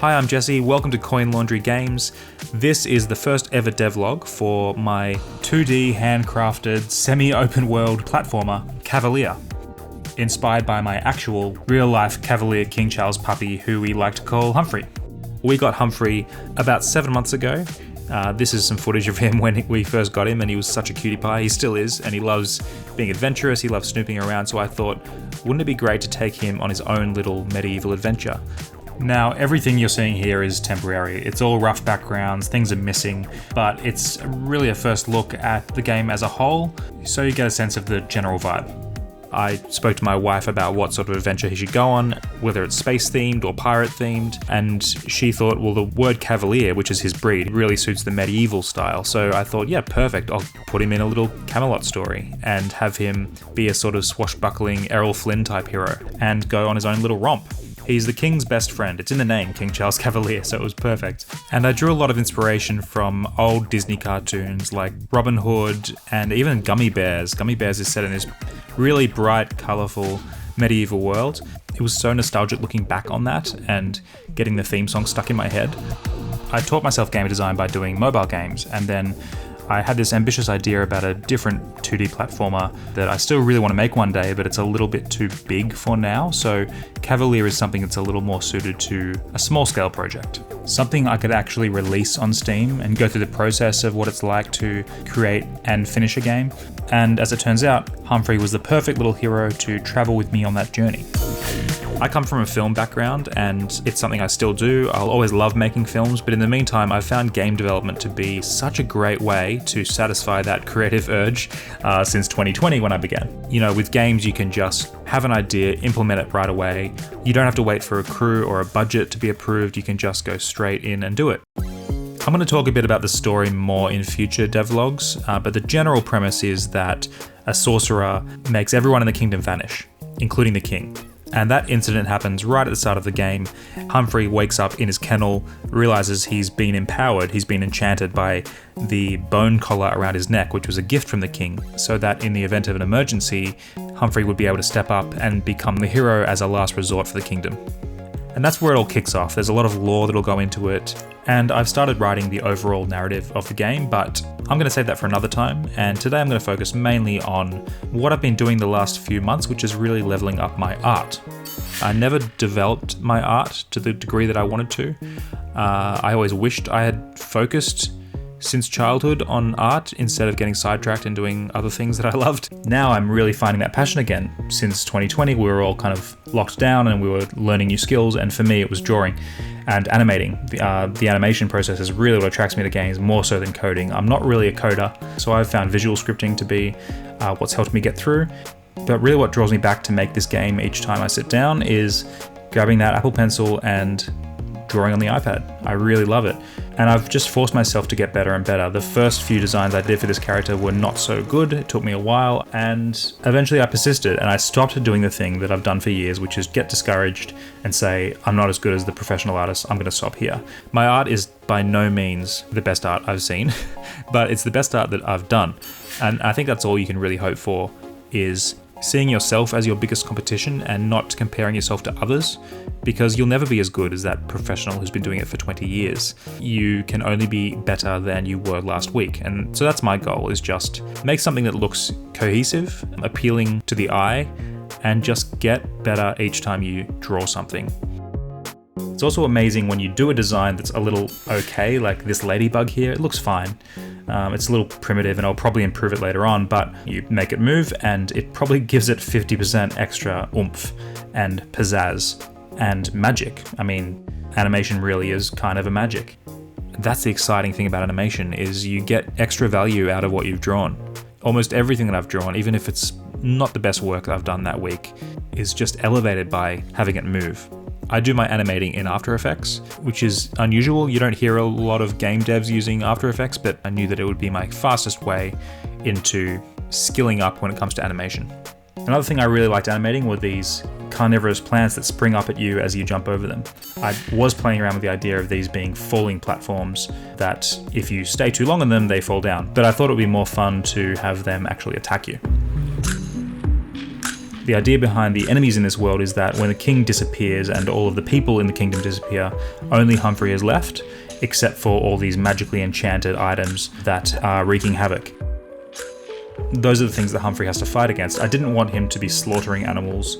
Hi, I'm Jesse. Welcome to Coin Laundry Games. This is the first ever devlog for my 2D handcrafted semi-open world platformer, Cavalier, inspired by my actual real-life Cavalier King Charles puppy who we like to call Humphrey. We got Humphrey about 7 months ago. This is some footage of him when we first got him, and he was such a cutie pie. He still is, and he loves being adventurous, he loves snooping around, so I thought, wouldn't it be great to take him on his own little medieval adventure? Now, everything you're seeing here is temporary. It's all rough backgrounds, things are missing, but it's really a first look at the game as a whole, so you get a sense of the general vibe. I spoke to my wife about what sort of adventure he should go on, whether it's space-themed or pirate-themed, and she thought, well, the word Cavalier, which is his breed, really suits the medieval style, so I thought, yeah, perfect, I'll put him in a little Camelot story and have him be a sort of swashbuckling Errol Flynn type hero and go on his own little romp. He's the king's best friend. It's in the name, King Charles Cavalier, so it was perfect. And I drew a lot of inspiration from old Disney cartoons like Robin Hood and even Gummy Bears. Gummy Bears is set in this really bright, colourful medieval world. It was so nostalgic looking back on that and getting the theme song stuck in my head. I taught myself game design by doing mobile games, and then I had this ambitious idea about a different 2D platformer that I still really want to make one day, but it's a little bit too big for now, so Cavalier is something that's a little more suited to a small scale project. Something I could actually release on Steam and go through the process of what it's like to create and finish a game. And as it turns out, Humphrey was the perfect little hero to travel with me on that journey. I come from a film background, and it's something I still do. I'll always love making films, but in the meantime, I've found game development to be such a great way to satisfy that creative urge since 2020 when I began. You know, with games, you can just have an idea, implement it right away. You don't have to wait for a crew or a budget to be approved. You can just go straight in and do it. I'm going to talk a bit about the story more in future devlogs, but the general premise is that a sorcerer makes everyone in the kingdom vanish, including the king. And that incident happens right at the start of the game. Humphrey wakes up in his kennel, realizes he's been empowered, he's been enchanted by the bone collar around his neck, which was a gift from the king, so that in the event of an emergency, Humphrey would be able to step up and become the hero as a last resort for the kingdom. And that's where it all kicks off. There's a lot of lore that'll go into it, and I've started writing the overall narrative of the game, but I'm going to save that for another time, and today I'm going to focus mainly on what I've been doing the last few months, which is really leveling up my art. I never developed my art to the degree that I wanted to. I always wished I had focused since childhood on art instead of getting sidetracked and doing other things that I loved. Now I'm really finding that passion again. Since 2020, we were all kind of locked down and we were learning new skills, and for me it was drawing and animating. The animation process is really what attracts me to games, more so than coding. I'm not really a coder, so I've found visual scripting to be what's helped me get through. But really what draws me back to make this game each time I sit down is grabbing that Apple Pencil and drawing on the iPad. I really love it. And I've just forced myself to get better and better. The first few designs I did for this character were not so good. It took me a while, and eventually I persisted and I stopped doing the thing that I've done for years, which is get discouraged and say, I'm not as good as the professional artist, I'm going to stop here. My art is by no means the best art I've seen, but it's the best art that I've done. And I think that's all you can really hope for, is seeing yourself as your biggest competition and not comparing yourself to others, because you'll never be as good as that professional who's been doing it for 20 years. You can only be better than you were last week. And so that's my goal, is just make something that looks cohesive, appealing to the eye, and just get better each time you draw something. It's also amazing when you do a design that's a little okay, like this ladybug here, it looks fine. It's a little primitive and I'll probably improve it later on, but you make it move and it probably gives it 50% extra oomph and pizzazz and magic. I mean, animation really is kind of a magic. That's the exciting thing about animation, is you get extra value out of what you've drawn. Almost everything that I've drawn, even if it's not the best work that I've done that week, is just elevated by having it move. I do my animating in After Effects, which is unusual. You don't hear a lot of game devs using After Effects, but I knew that it would be my fastest way into skilling up when it comes to animation. Another thing I really liked animating were these carnivorous plants that spring up at you as you jump over them. I was playing around with the idea of these being falling platforms that if you stay too long on them, they fall down. But I thought it would be more fun to have them actually attack you. The idea behind the enemies in this world is that when the king disappears and all of the people in the kingdom disappear, only Humphrey is left, except for all these magically enchanted items that are wreaking havoc. Those are the things that Humphrey has to fight against. I didn't want him to be slaughtering animals,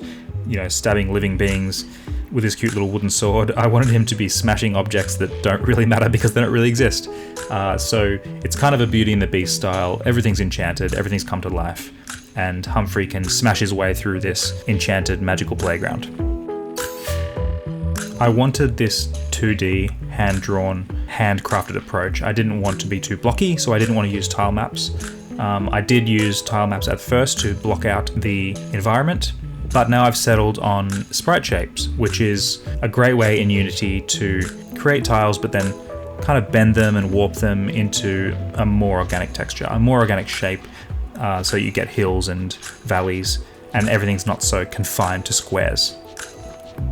stabbing living beings with his cute little wooden sword. I wanted him to be smashing objects that don't really matter because they don't really exist. So it's kind of a Beauty and the Beast style. Everything's enchanted, everything's come to life, and Humphrey can smash his way through this enchanted magical playground. I wanted this 2D, hand-drawn, handcrafted approach. I didn't want to be too blocky, so I didn't want to use tile maps. I did use tile maps at first to block out the environment, but now I've settled on sprite shapes, which is a great way in Unity to create tiles but then kind of bend them and warp them into a more organic texture, a more organic shape, so you get hills and valleys and everything's not so confined to squares.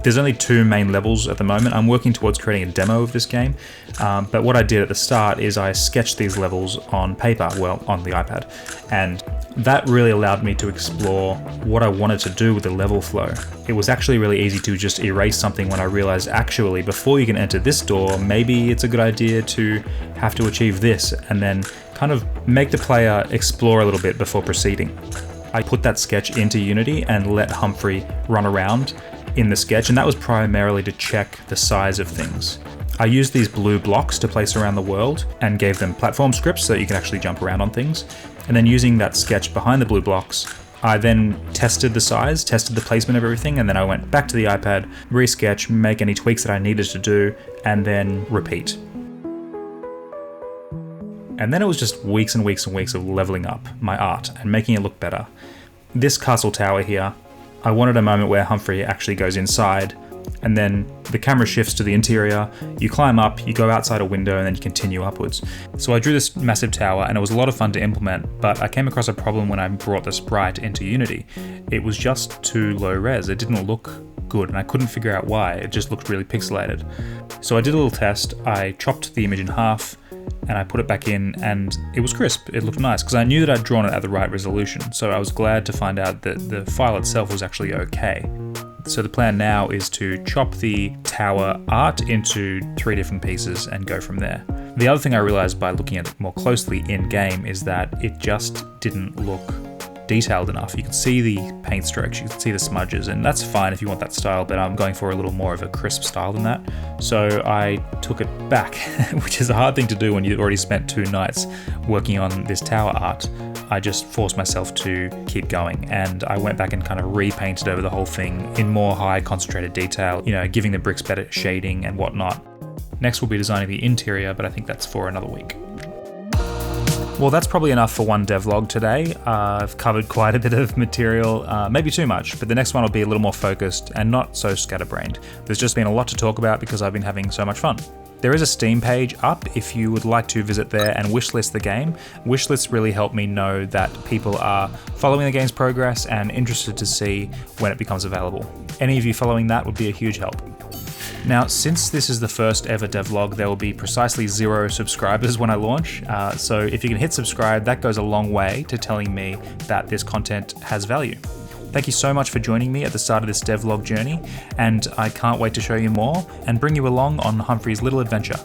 There's only 2 main levels at the moment. I'm working towards creating a demo of this game, but what I did at the start is I sketched these levels on paper, on the iPad, and that really allowed me to explore what I wanted to do with the level flow. It was actually really easy to just erase something when I realized actually before you can enter this door, maybe it's a good idea to have to achieve this, and then kind of make the player explore a little bit before proceeding. I put that sketch into Unity and let Humphrey run around in the sketch, and that was primarily to check the size of things. I used these blue blocks to place around the world and gave them platform scripts so that you can actually jump around on things. And then using that sketch behind the blue blocks, I then tested the size, tested the placement of everything, and then I went back to the iPad, resketch, make any tweaks that I needed to do, and then repeat. And then it was just weeks and weeks and weeks of leveling up my art and making it look better. This castle tower here, I wanted a moment where Humphrey actually goes inside, and then the camera shifts to the interior, you climb up, you go outside a window, and then you continue upwards. So I drew this massive tower, and it was a lot of fun to implement, but I came across a problem when I brought the sprite into Unity. It was just too low res, it didn't look good, and I couldn't figure out why, it just looked really pixelated. So I did a little test, I chopped the image in half, and I put it back in, and it was crisp, it looked nice, because I knew that I'd drawn it at the right resolution, so I was glad to find out that the file itself was actually okay. So the plan now is to chop the tower art into 3 different pieces and go from there. The other thing I realized by looking at it more closely in game is that it just didn't look detailed enough. You can see the paint strokes, you can see the smudges, and that's fine if you want that style, but I'm going for a little more of a crisp style than that. So I took it back, which is a hard thing to do when you've already spent 2 nights working on this tower art. I just forced myself to keep going, and I went back and kind of repainted over the whole thing in more high concentrated detail, giving the bricks better shading and whatnot. Next we'll be designing the interior, but I think that's for another week. Well, that's probably enough for one devlog today. I've covered quite a bit of material, maybe too much, but the next one will be a little more focused and not so scatterbrained. There's just been a lot to talk about because I've been having so much fun. There is a Steam page up if you would like to visit there and wishlist the game. Wishlists really help me know that people are following the game's progress and interested to see when it becomes available. Any of you following that would be a huge help. Now, since this is the first ever devlog, there will be precisely 0 subscribers when I launch, so if you can hit subscribe, that goes a long way to telling me that this content has value. Thank you so much for joining me at the start of this devlog journey, and I can't wait to show you more and bring you along on Humphrey's little adventure.